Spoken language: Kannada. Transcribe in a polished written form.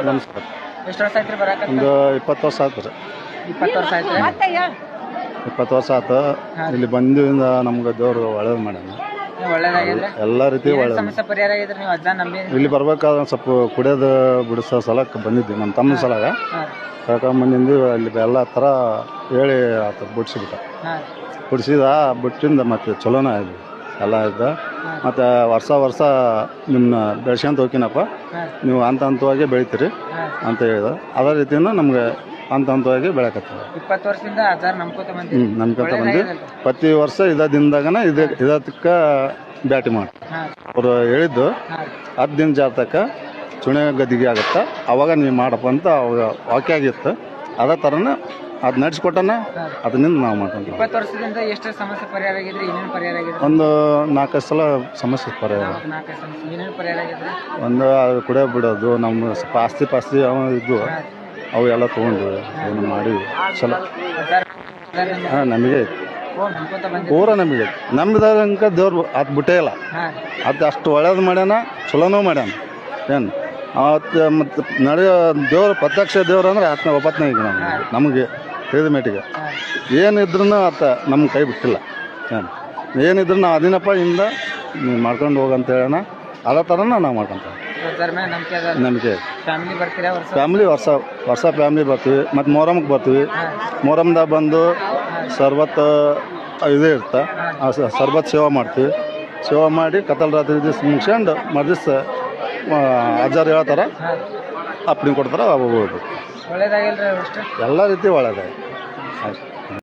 ನಮಸ್ಕಾರ. ಎಷ್ಟು ವರ್ಷ ಆಯ್ತು ಬರಾಕ? ಒಂದು 20 ವರ್ಷ ಆಯ್ತು ರೀ. 20 ವರ್ಷ ಆಯ್ತು. 20 ವರ್ಷ ಆಯ್ತು. ಇಲ್ಲಿ ಬಂದಿಂದ ನಮ್ಗೆ ದೇವ್ರು ಒಳ್ಳೇದು ಮಾಡ್ಯಾನ. ಒಳ್ಳೇದಾಗಿದ್ರೆ ಎಲ್ಲ ರೀತಿ ಒಳ್ಳೇದು. ಸಮಸ್ಯೆ ಪರಿಹಾರ ಆಗಿದ್ರೆ ನೀವು ಅಜ್ಜ ನಂಬಿ ಇಲ್ಲಿ ಬರ್ಬೇಕಾದ್ರೆ ಸ್ವಲ್ಪ ಕುಡಿಯೋದು ಬಿಡಿಸೋ ಸಲಕ್ಕೆ ಬಂದಿದ್ವಿ. ನಮ್ಮ ತಮ್ಮನ ಸಲಾಗ ಕರ್ಕೊಂಬಂದಿಂದು ಅಲ್ಲಿ ಎಲ್ಲ ಥರ ಹೇಳಿ ಆತ ಬಿಡಿಸಿಬಿಟ್ಟ. ಬಿಟ್ಟಿಂದ ಮತ್ತು ಚಲೋನ ಆಯ್ತು ಎಲ್ಲ ಇದ್ದ. ಮತ್ತು ವರ್ಷ ನಿಮ್ಮನ್ನ ಬೆಳ್ಸ್ಕೊಂತ ಹೋಗ್ತೀನಪ್ಪ, ನೀವು ಹಂತವಾಗಿ ಬೆಳಿತೀರಿ ಅಂತ ಹೇಳಿದ. ಅದೇ ರೀತಿಯಿಂದ ನಮ್ಗೆ ಹಂತವಾಗಿ ಬೆಳಕತ್ತೀವಿ. 20 ವರ್ಷದಿಂದ ಅಜ್ಜಾರ ನಂಬ್ಕೊತ ಬಂದಿವಿ. ನಂಬ್ಕೊಂತ ಬಂದು ಪ್ರತಿ ವರ್ಷ ದಿನದಾಗನ ಇದಕ್ಕೆ ಬ್ಯಾಟಿ ಮಾಡಿ ಅವರು ಹೇಳಿದ್ದು 10 ದಿನ ಜಾತಕ ಚುಣೆ ಗದ್ದಿಗೆ ಆಗುತ್ತೆ, ಅವಾಗ ನೀವು ಮಾಡಪ್ಪ ಅಂತ ಅವಾಗ ವಾಕ್ಯ ಆಗಿತ್ತು. ಅದೇ ಥರನ ಅದು ನಡೆಸ್ಕೊಟ್ಟನ ಅದರಿಂದ ನಾವು ಮಾಡ್ಕೊಂತೀವಿ. 20 ವರ್ಷದಿಂದ ಎಷ್ಟು ಸಮಸ್ಯೆ ಪರಿಹಾರ ಆಗಿದ್ರೆ? ಏನೇನು ಪರಿಹಾರ ಆಗಿದ್ರೆ? ಒಂದು 4-5 ಸಲ ಸಮಸ್ಯೆ ಪರಿಹಾರ. 4 ಸಮಸ್ಯೆ ಏನೇನು ಪರಿಹಾರ ಆಗಿದ್ರೆ? ಒಂದು ಅದು ಕುಡಿಯೋ ಬಿಡೋದು, ನಮ್ಮ ಸ್ವಲ್ಪ ಆಸ್ತಿ ಅವ ಇದ್ದು ಅವು ಎಲ್ಲ ತೊಗೊಂಡು ಏನು ಮಾಡಿ ಚಲೋ. ಹಾಂ, ನಮಗೆ ಪೂರ ನಮಗೆ ನಮ್ಮಿದಂಕ ದೇವ್ರು ಅದು ಬಿಟ್ಟೇ ಇಲ್ಲ. ಅದು ಅಷ್ಟು ಒಳ್ಳೇದು ಮಾಡ್ಯಾನ, ಚಲೋನೂ ಮಾಡ್ಯಾನ. ಏನು ಅವತ್ತು ಮತ್ತು ನಡೆಯೋ ದೇವ್ರು ಪ್ರತ್ಯಕ್ಷ ದೇವ್ರು ಅಂದ್ರೆ ಆತನ ಒಪ್ಪತ್ತನೇ ಈಗ ನಮಗೆ ತಿಳಿದ ಮೇಟಿಗೆ ಏನಿದ್ರು ಆತ ನಮ್ಮ ಕೈ ಬಿಟ್ಟಿಲ್ಲ. ಏನಿದ್ರು ನಾವು ಅದಿನಪ್ಪ ಇಂದ ನೀವು ಮಾಡ್ಕೊಂಡು ಹೋಗಂತ ಹೇಳೋಣ. ಅದೇ ಥರನ ನಾವು ಮಾಡ್ಕೊತೀವಿ. ನಂಬಿಕೆ ಫ್ಯಾಮಿಲಿ ವರ್ಷ ಫ್ಯಾಮಿಲಿ ಬರ್ತೀವಿ. ಮತ್ತು ಮೊಹರಮ್ಗೆ ಬರ್ತೀವಿ. ಮೊಹರಮ್ದಾಗ ಬಂದು ಸರ್ಬತ್ ಇದೇ ಇರ್ತಾ ಸರ್ಬತ್ ಸೇವೆ ಮಾಡ್ತೀವಿ. ಸೇವೆ ಮಾಡಿ ಕತ್ತಲ ರಾತ್ರಿ ದಿವಸ ಮುಗಿಸ್ಕೊಂಡು ಮರುದಿವ್ಸ ಅಜ್ಜಾರು ಹೇಳ್ತಾರ, ಅಪ್ಪಣೆ ಕೊಡ್ತಾರೆ, ಅವಾಗ ಹೋಗ್ಬೇಕು. ಒಳ್ಳೇದಾಗಿಲ್ಲ ಎಲ್ಲ ರೀತಿ ಒಳ್ಳೇದಾಗಿ.